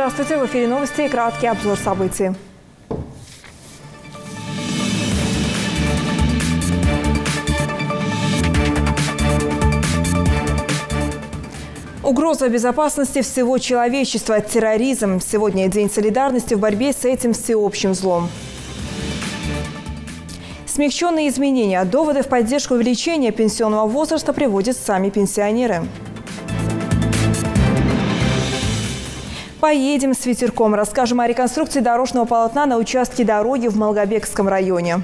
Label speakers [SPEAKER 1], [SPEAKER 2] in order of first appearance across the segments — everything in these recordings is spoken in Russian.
[SPEAKER 1] Здравствуйте, в эфире новости и краткий обзор событий. Угроза безопасности всего человечества, терроризм. Сегодня День солидарности в борьбе с этим всеобщим злом. Смягченные изменения. Доводы в поддержку увеличения пенсионного возраста приводят сами пенсионеры. Поедем с ветерком. Расскажем о реконструкции дорожного полотна на участке дороги в Малгобекском районе.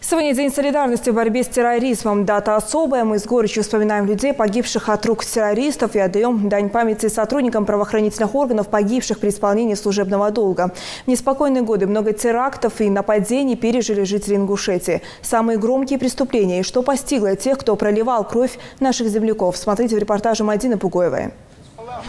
[SPEAKER 1] Сегодня День солидарности в борьбе с терроризмом. Дата особая. Мы с горечью вспоминаем людей, погибших от рук террористов, и отдаем дань памяти сотрудникам правоохранительных органов, погибших при исполнении служебного долга. В неспокойные годы много терактов и нападений пережили жители Ингушетии. Самые громкие преступления и что постигло тех, кто проливал кровь наших земляков. Смотрите в репортаже Мадины Пугоевой.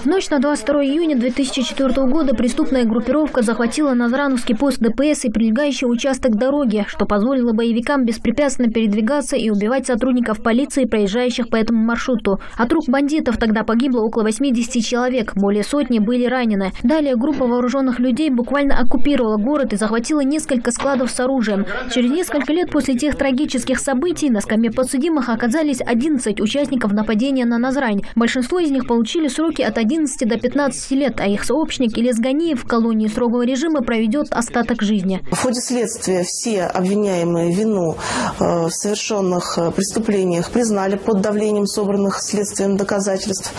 [SPEAKER 2] В ночь на 22 июня 2004 года преступная группировка захватила Назрановский пост ДПС и прилегающий участок дороги, что позволило боевикам беспрепятственно передвигаться и убивать сотрудников полиции, проезжающих по этому маршруту. От рук бандитов тогда погибло около 80 человек, более сотни были ранены. Далее группа вооруженных людей буквально оккупировала город и захватила несколько складов с оружием. Через несколько лет после тех трагических событий на скамье подсудимых оказались 11 участников нападения на Назрань. Большинство из них получили сроки от 11 до 15 лет, а их сообщник Илес Ганиев в колонии строгого режима проведет остаток жизни.
[SPEAKER 3] В ходе следствия все обвиняемые вину в совершенных преступлениях признали под давлением собранных следствием доказательств.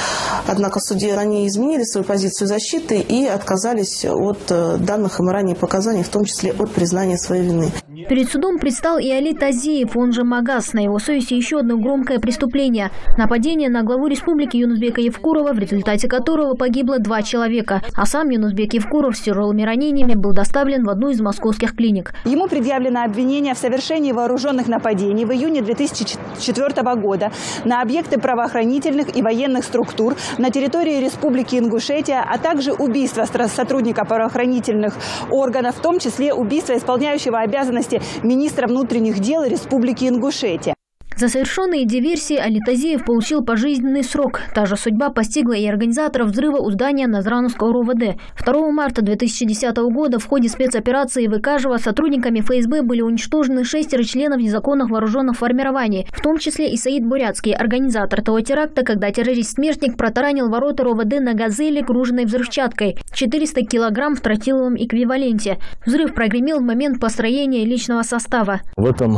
[SPEAKER 3] Однако в суде они изменили свою позицию защиты и отказались от данных им ранее показаний, в том числе от признания своей вины.
[SPEAKER 2] Перед судом предстал и Али Тазиев, он же Магас. На его совести еще одно громкое преступление – нападение на главу республики Юнусбека Евкурова, в результате которого погибло 2 человека. А сам Юнусбек Евкуров с тяжелыми ранениями был доставлен в одну из московских клиник.
[SPEAKER 4] Ему предъявлено обвинение в совершении вооруженных нападений в июне 2004 года на объекты правоохранительных и военных структур на территории Республики Ингушетия, а также убийство сотрудника правоохранительных органов, в том числе убийство исполняющего обязанности министра внутренних дел Республики Ингушетия.
[SPEAKER 2] За совершенные диверсии Али Тазиев получил пожизненный срок. Та же судьба постигла и организаторов взрыва у здания Назрановского РОВД. 2 марта 2010 года в ходе спецоперации Выкажева сотрудниками ФСБ были уничтожены 6 членов незаконных вооруженных формирований, в том числе и Саид Бурятский, организатор того теракта, когда террорист-смертник протаранил ворота РОВД на «Газели» груженной взрывчаткой, 400 килограмм в тротиловом эквиваленте. Взрыв прогремел в момент построения личного состава.
[SPEAKER 5] В этом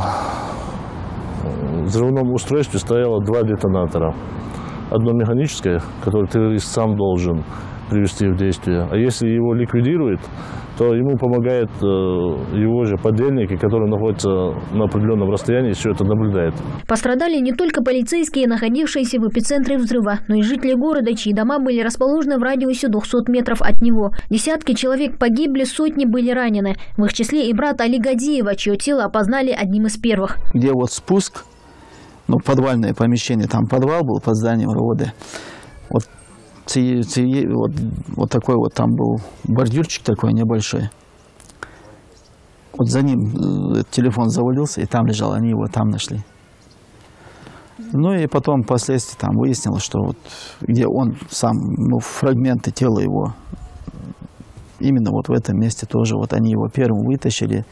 [SPEAKER 5] взрывном устройстве стояло 2 детонатора. Одно механическое, которое террорист сам должен привести в действие. А если его ликвидирует, то ему помогает его же подельники, которые находятся на определенном расстоянии и все это наблюдают.
[SPEAKER 2] Пострадали не только полицейские, находившиеся в эпицентре взрыва, но и жители города, чьи дома были расположены в радиусе 200 метров от него. Десятки человек погибли, сотни были ранены. В их числе и брат Али Гадиева, чье тело опознали одним из первых.
[SPEAKER 6] Где вот спуск, подвальное помещение, там подвал был под зданием РОВД. Вот такой вот там был бордюрчик такой небольшой. Вот за ним телефон завалился, и там лежал, они его там нашли. Ну и потом впоследствии там выяснилось, что вот где он сам, фрагменты тела его, именно вот в этом месте тоже, вот они его первым вытащили.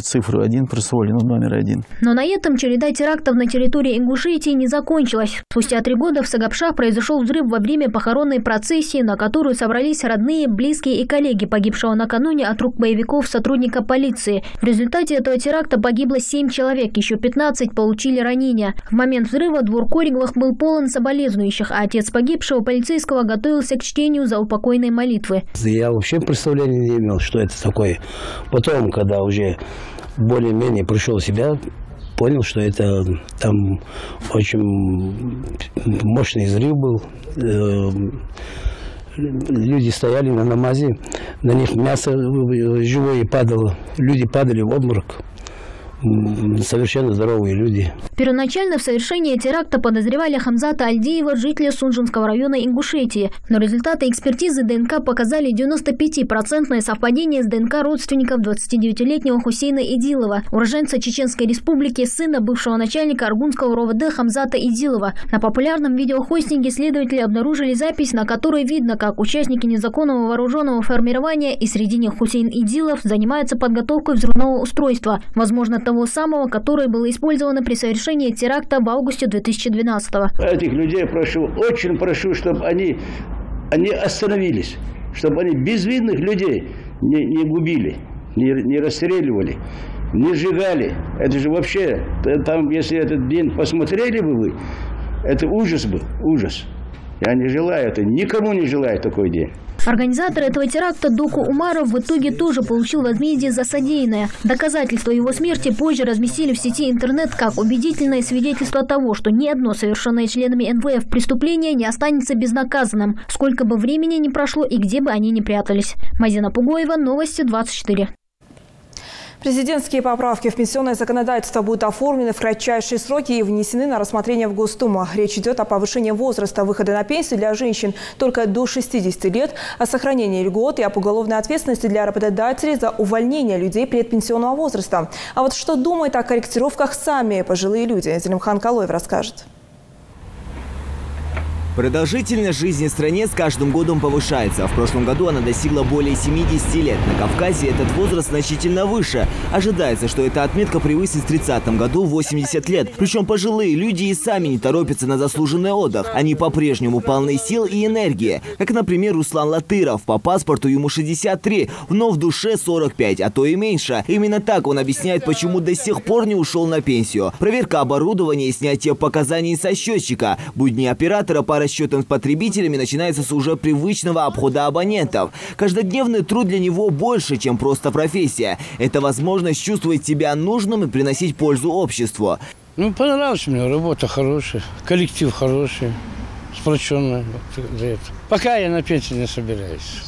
[SPEAKER 6] Цифру 1 присвоили, номер 1. Но
[SPEAKER 2] на этом череда терактов на территории Ингушетии не закончилась. Спустя 3 года в Сагапшах произошел взрыв во время похоронной процессии, на которую собрались родные, близкие и коллеги погибшего накануне от рук боевиков сотрудника полиции. В результате этого теракта погибло 7 человек, еще 15 получили ранения. В момент взрыва двор Кориглах был полон соболезнующих, а отец погибшего полицейского готовился к чтению заупокойной молитвы.
[SPEAKER 7] Я вообще представления не имел, что это такое. Потом, когда уже более-менее пришел в себя, понял, что это там очень мощный взрыв был. Люди стояли на намазе, на них мясо живое падало, люди падали в обморок. совершенно здоровые люди.
[SPEAKER 2] Первоначально в совершении теракта подозревали Хамзата Альдиева, жителя Сунжинского района Ингушетии. Но результаты экспертизы ДНК показали 95% совпадение с ДНК родственников 29-летнего Хусейна Идилова, уроженца Чеченской Республики, сына бывшего начальника Аргунского РОВД Хамзата Идилова. На популярном видеохостинге следователи обнаружили запись, на которой видно, как участники незаконного вооруженного формирования, и среди них Хусейн Идилов, занимаются подготовкой взрывного устройства, возможно, того самого, которое было использовано при совершении теракта в августе 2012-го.
[SPEAKER 8] Этих людей очень прошу, чтобы они остановились, чтобы они безвинных людей не губили, не расстреливали, не сжигали. Это же вообще, там, если этот день посмотрели бы вы, это ужас бы, ужас. Я не желаю это, никому не желаю такой день.
[SPEAKER 2] Организатор этого теракта Доку Умаров в итоге тоже получил возмездие за содеянное. Доказательства его смерти позже разместили в сети интернет как убедительное свидетельство того, что ни одно совершенное членами НВФ преступление не останется безнаказанным, сколько бы времени ни прошло и где бы они ни прятались. Мазина Пугоева, Новости 24.
[SPEAKER 1] Президентские поправки в пенсионное законодательство будут оформлены в кратчайшие сроки и внесены на рассмотрение в Госдуму. Речь идет о повышении возраста выхода на пенсию для женщин только до 60 лет, о сохранении льгот и об уголовной ответственности для работодателей за увольнение людей предпенсионного возраста. А вот что думают о корректировках сами пожилые люди, Зелимхан Калоев расскажет.
[SPEAKER 9] Продолжительность жизни в стране с каждым годом повышается. В прошлом году она достигла более 70 лет. На Кавказе этот возраст значительно выше. Ожидается, что эта отметка превысит в 30-м году 80 лет. Причем пожилые люди и сами не торопятся на заслуженный отдых. Они по-прежнему полны сил и энергии. Как, например, Руслан Латыров. По паспорту ему 63, но в душе 45, а то и меньше. Именно так он объясняет, почему до сих пор не ушел на пенсию. Проверка оборудования и снятие показаний со счетчика. Будни оператора по расчетам с потребителями начинается с уже привычного обхода абонентов. Каждодневный труд для него больше, чем просто профессия. Это возможность чувствовать себя нужным и приносить пользу обществу.
[SPEAKER 10] Ну, понравилась мне, работа хорошая, коллектив хороший, сплоченный. Пока я на пенсию не собираюсь.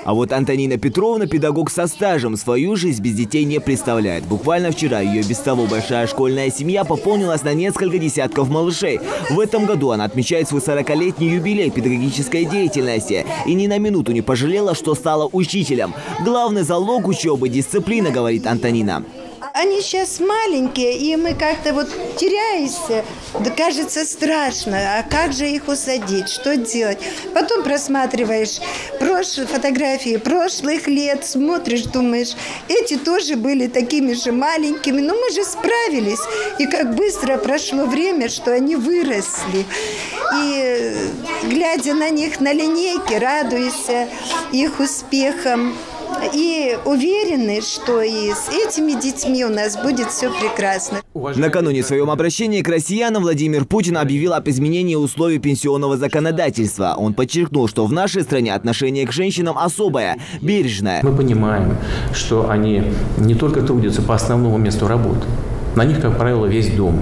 [SPEAKER 9] А вот Антонина Петровна, педагог со стажем, свою жизнь без детей не представляет. Буквально вчера ее без того большая школьная семья пополнилась на несколько десятков малышей. В этом году она отмечает свой 40-летний юбилей педагогической деятельности. И ни на минуту не пожалела, что стала учителем. Главный залог учебы – дисциплина, говорит Антонина.
[SPEAKER 11] Они сейчас маленькие, и мы как-то вот теряемся, да кажется страшно, а как же их усадить, что делать? Потом просматриваешь фотографии прошлых лет, смотришь, думаешь, эти тоже были такими же маленькими, но мы же справились, и как быстро прошло время, что они выросли. И глядя на них на линейке, радуйся их успехам. И уверены, что и с этими детьми у нас будет все прекрасно.
[SPEAKER 9] Накануне в своем обращении к россиянам Владимир Путин объявил об изменении условий пенсионного законодательства. Он подчеркнул, что в нашей стране отношение к женщинам особое, бережное.
[SPEAKER 12] Мы понимаем, что они не только трудятся по основному месту работы. На них, как правило, весь дом.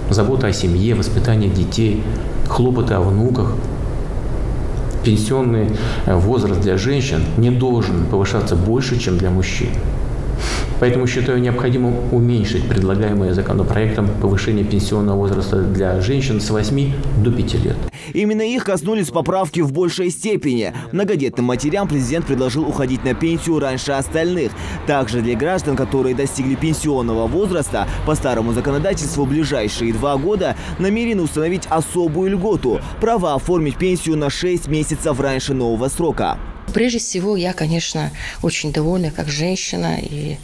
[SPEAKER 12] Забота о семье, воспитание детей, хлопоты о внуках. Пенсионный возраст для женщин не должен повышаться больше, чем для мужчин. Поэтому считаю необходимым уменьшить предлагаемое законопроектом повышение пенсионного возраста для женщин с 8 до 5 лет.
[SPEAKER 9] Именно их коснулись поправки в большей степени. Многодетным матерям президент предложил уходить на пенсию раньше остальных. Также для граждан, которые достигли пенсионного возраста, по старому законодательству в ближайшие 2 года намерены установить особую льготу – право оформить пенсию на 6 месяцев раньше нового срока.
[SPEAKER 13] Прежде всего, я, конечно, очень довольна как женщина и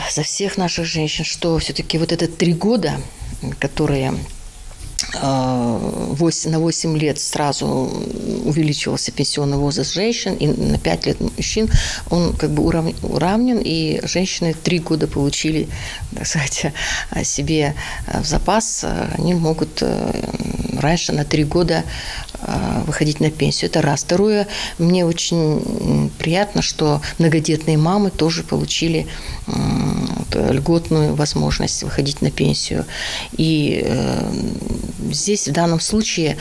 [SPEAKER 13] за всех наших женщин, что все-таки вот это 3 года, которые на 8 лет сразу увеличивался пенсионный возраст женщин, и на 5 лет мужчин, он как бы уравнен, и женщины 3 года получили, так сказать, себе в запас, они могут раньше на 3 года выходить на пенсию. Это раз. Второе, мне очень приятно, что многодетные мамы тоже получили льготную возможность выходить на пенсию. И здесь в данном случае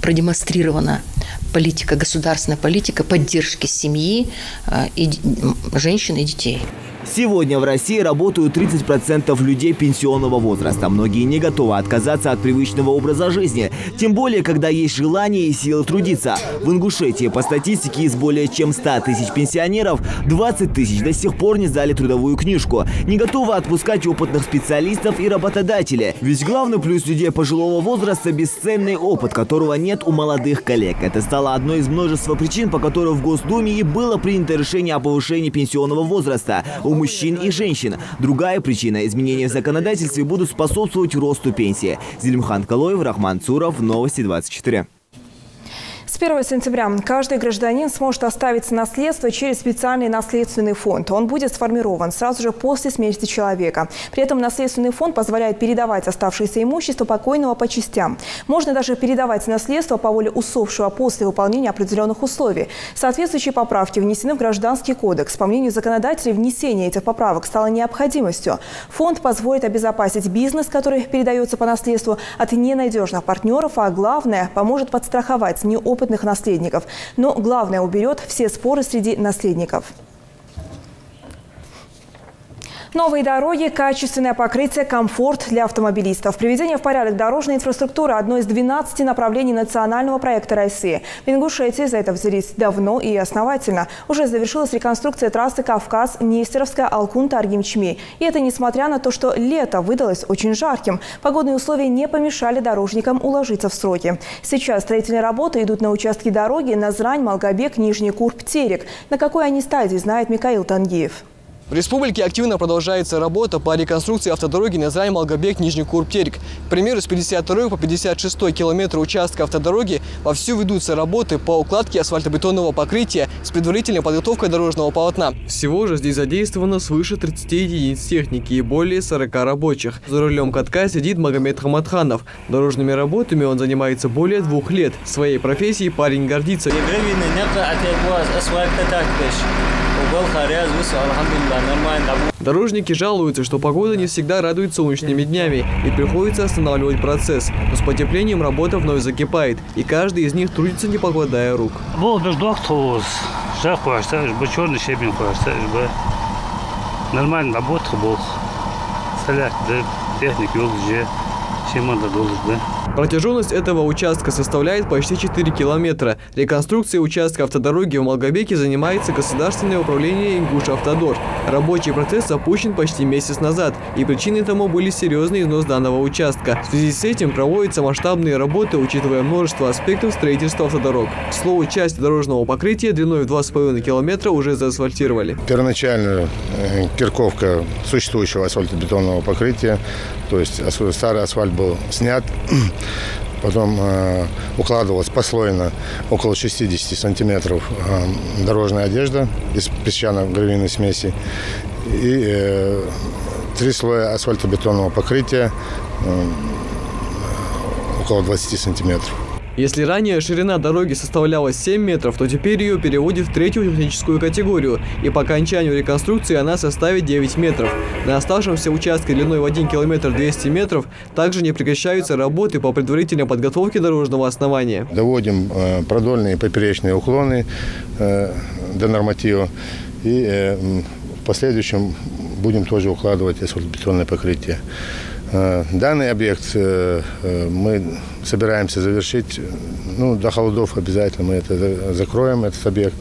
[SPEAKER 13] продемонстрирована политика, государственная политика поддержки семьи, и женщин и детей.
[SPEAKER 9] Сегодня в России работают 30% людей пенсионного возраста. Многие не готовы отказаться от привычного образа жизни. Тем более, когда есть желание и силы трудиться. В Ингушетии, по статистике, из более чем 100 тысяч пенсионеров, 20 тысяч до сих пор не сдали трудовую книжку. Не готовы отпускать опытных специалистов и работодатели. Ведь главный плюс людей пожилого возраста – бесценный опыт, которого нет у молодых коллег. Это стало одной из множества причин, по которым в Госдуме и было принято решение о повышении пенсионного возраста у мужчин и женщин. Другая причина – изменения в законодательстве будут способствовать росту пенсии. Зелимхан Калоев, Рахман Цуров, Новости 24.
[SPEAKER 1] С 1 сентября каждый гражданин сможет оставить наследство через специальный наследственный фонд. Он будет сформирован сразу же после смерти человека. При этом наследственный фонд позволяет передавать оставшееся имущество покойного по частям. Можно даже передавать наследство по воле усопшего после выполнения определенных условий. Соответствующие поправки внесены в Гражданский кодекс. По мнению законодателей, внесение этих поправок стало необходимостью. Фонд позволит обезопасить бизнес, который передается по наследству, от ненадежных партнеров, а главное, поможет подстраховать неопытных наследников. Но главное, уберет все споры среди наследников. Новые дороги, качественное покрытие, комфорт для автомобилистов. Приведение в порядок дорожной инфраструктуры – одно из 12 направлений национального проекта России. В Ингушетии за это взялись давно и основательно. Уже завершилась реконструкция трассы Кавказ-Нестеровская, Алкун-Таргим-Чмей. И это несмотря на то, что лето выдалось очень жарким. Погодные условия не помешали дорожникам уложиться в сроки. Сейчас строительные работы идут на участке дороги Назрань-Малгобек, Нижний Курб-Терек. На какой они стадии, знает Микаил Тангиев.
[SPEAKER 14] В республике активно продолжается работа по реконструкции автодороги Назрань-Малгобек, Нижний Курб-Терек. К примеру, с 52 по 56 километра участка автодороги вовсю ведутся работы по укладке асфальтобетонного покрытия с предварительной подготовкой дорожного полотна. Всего же здесь задействовано свыше 30 единиц техники и более 40 рабочих. За рулем катка сидит Магомед Хаматханов. Дорожными работами он занимается более 2 лет. Своей профессией парень гордится. Дорожники жалуются, что погода не всегда радует солнечными днями и приходится останавливать процесс. Но с потеплением работа вновь закипает, и каждый из них трудится, не покладая рук.
[SPEAKER 10] Нормально работа был. Техники уже.
[SPEAKER 14] Протяженность этого участка составляет почти 4 километра. Реконструкцией участка автодороги в Малгобеке занимается Государственное управление «Ингушавтодор». Рабочий процесс запущен почти месяц назад, и причиной тому были серьезный износ данного участка. В связи с этим проводятся масштабные работы, учитывая множество аспектов строительства автодорог. К слову, часть дорожного покрытия длиной в 2,5 километра уже заасфальтировали.
[SPEAKER 15] Первоначально кирковка существующего асфальтобетонного покрытия, то есть старый асфальт был снят, потом укладывалась послойно около 60 сантиметров дорожная одежда из песчано-гравийной смеси и 3 слоя асфальтобетонного покрытия около 20 сантиметров.
[SPEAKER 14] Если ранее ширина дороги составляла 7 метров, то теперь ее переводят в 3-ю техническую категорию, и по окончанию реконструкции она составит 9 метров. На оставшемся участке длиной в 1 километр 200 метров также не прекращаются работы по предварительной подготовке дорожного основания.
[SPEAKER 15] Доводим продольные и поперечные уклоны до норматива, и в последующем будем тоже укладывать асфальтобетонное покрытие. Данный объект мы собираемся завершить, до холодов обязательно мы это закроем, этот объект,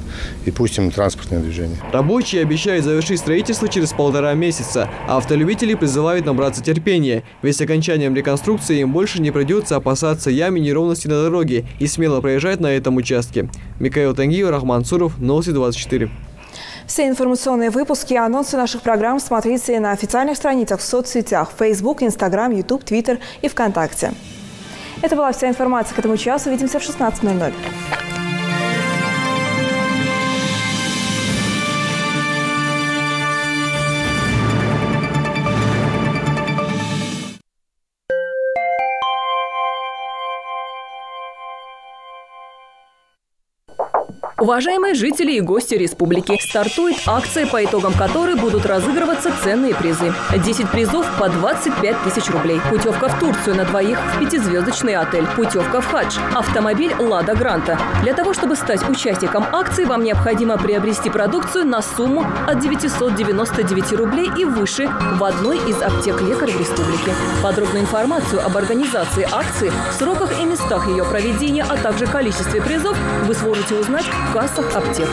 [SPEAKER 15] и пустим транспортное движение.
[SPEAKER 14] Рабочие обещают завершить строительство через 1,5 месяца, а автолюбители призывают набраться терпения, ведь с окончанием реконструкции им больше не придется опасаться ям и неровности на дороге и смело проезжать на этом участке. Микаил Тангиев, Рахман Цуров, Новости 24.
[SPEAKER 1] Все информационные выпуски и анонсы наших программ смотрите на официальных страницах в соцсетях Facebook, Instagram, YouTube, Twitter и ВКонтакте. Это была вся информация к этому часу. Увидимся в 16:00.
[SPEAKER 16] Уважаемые жители и гости республики, стартует акция, по итогам которой будут разыгрываться ценные призы. 10 призов по 25 тысяч рублей. Путевка в Турцию на двоих в 5-звездочный отель. Путевка в хадж. Автомобиль «Лада Гранта». Для того, чтобы стать участником акции, вам необходимо приобрести продукцию на сумму от 999 рублей и выше в одной из аптек лекарей в республике. Подробную информацию об организации акции, сроках и местах ее проведения, а также количестве призов вы сможете узнать в кассах аптек.